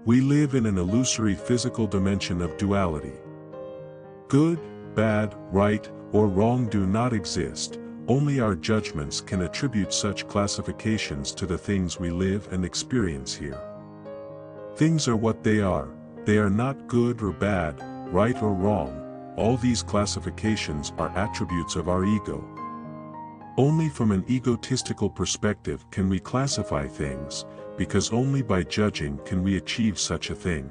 We live in an illusory physical dimension of duality. Good, bad, right, or wrong do not exist. Only our judgments can attribute such classifications to the things we live and experience here. Things are what they are not good or bad, right or wrong. All these classifications are attributes of our ego. Only from an egotistical perspective can we classify things, because only by judging can we achieve such a thing.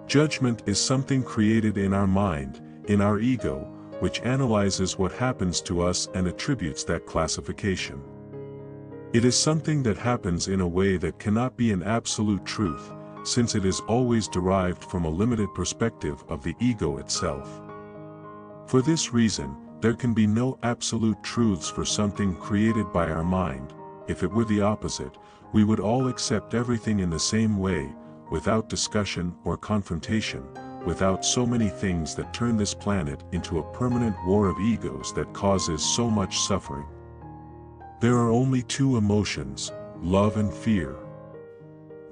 Judgment is something created in our mind, in our ego, which analyzes what happens to us and attributes that classification. It is something that happens in a way that cannot be an absolute truth, since it is always derived from a limited perspective of the ego itself. For this reason, there can be no absolute truths for something created by our mind. If it were the opposite, we would all accept everything in the same way, without discussion or confrontation, without so many things that turn this planet into a permanent war of egos that causes so much suffering. There are only two emotions, love and fear.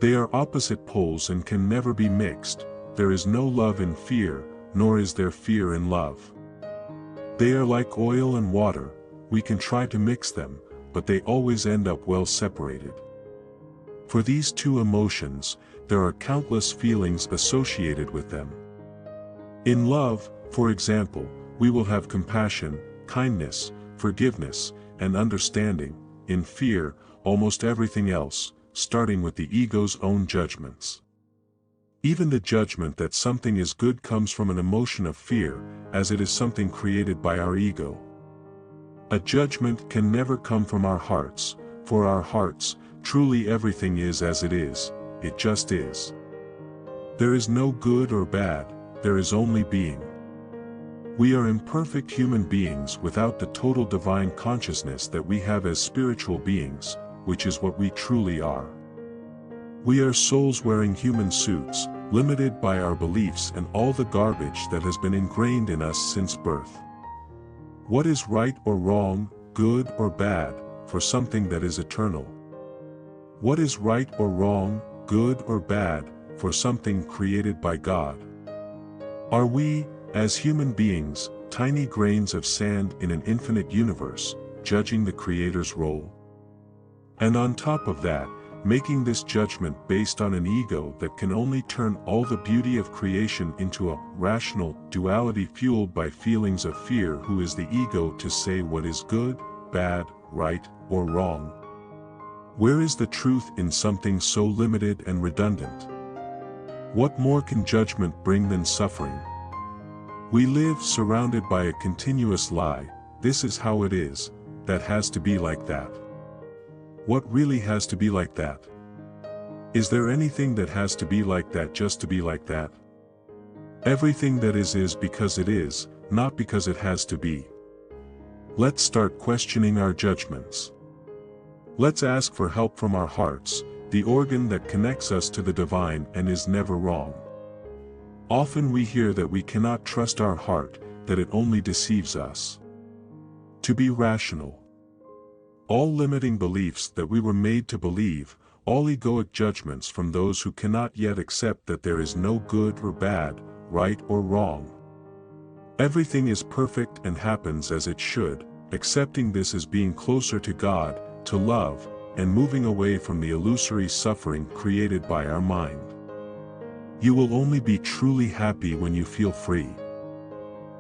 They are opposite poles and can never be mixed. There is no love in fear, nor is there fear in love. They are like oil and water. We can try to mix them, but they always end up well separated. For these two emotions, there are countless feelings associated with them. In love, for example, we will have compassion, kindness, forgiveness, and understanding. In fear, almost everything else, starting with the ego's own judgments. Even the judgment that something is good comes from an emotion of fear, as it is something created by our ego. A judgment can never come from our hearts. For our hearts, truly everything is as it is, it just is. There is no good or bad, there is only being. We are imperfect human beings without the total divine consciousness that we have as spiritual beings, which is what we truly are. We are souls wearing human suits, limited by our beliefs and all the garbage that has been ingrained in us since birth. What is right or wrong, good or bad, for something that is eternal? What is right or wrong, good or bad, for something created by God? Are we, as human beings, tiny grains of sand in an infinite universe, judging the Creator's role? And on top of that, making this judgment based on an ego that can only turn all the beauty of creation into a rational duality fueled by feelings of fear. Who is the ego to say what is good, bad, right, or wrong? Where is the truth in something so limited and redundant? What more can judgment bring than suffering? We live surrounded by a continuous lie. This is how it is, that has to be like that. What really has to be like that? Is there anything that has to be like that just to be like that? Everything that is because it is, not because it has to be. Let's start questioning our judgments. Let's ask for help from our hearts, the organ that connects us to the divine and is never wrong. Often we hear that we cannot trust our heart, that it only deceives us. To be rational. All limiting beliefs that we were made to believe, all egoic judgments from those who cannot yet accept that there is no good or bad, right or wrong. Everything is perfect and happens as it should. Accepting this as being closer to God, to love, and moving away from the illusory suffering created by our mind. You will only be truly happy when you feel free.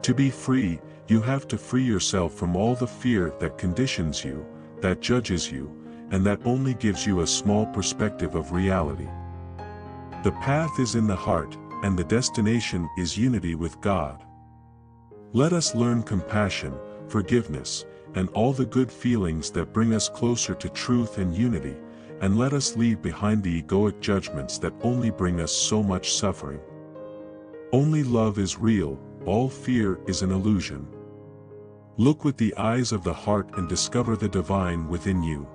To be free, you have to free yourself from all the fear that conditions you, that judges you, and that only gives you a small perspective of reality. The path is in the heart, and the destination is unity with God. Let us learn compassion, forgiveness, and all the good feelings that bring us closer to truth and unity, and let us leave behind the egoic judgments that only bring us so much suffering. Only love is real, all fear is an illusion. Look with the eyes of the heart and discover the divine within you.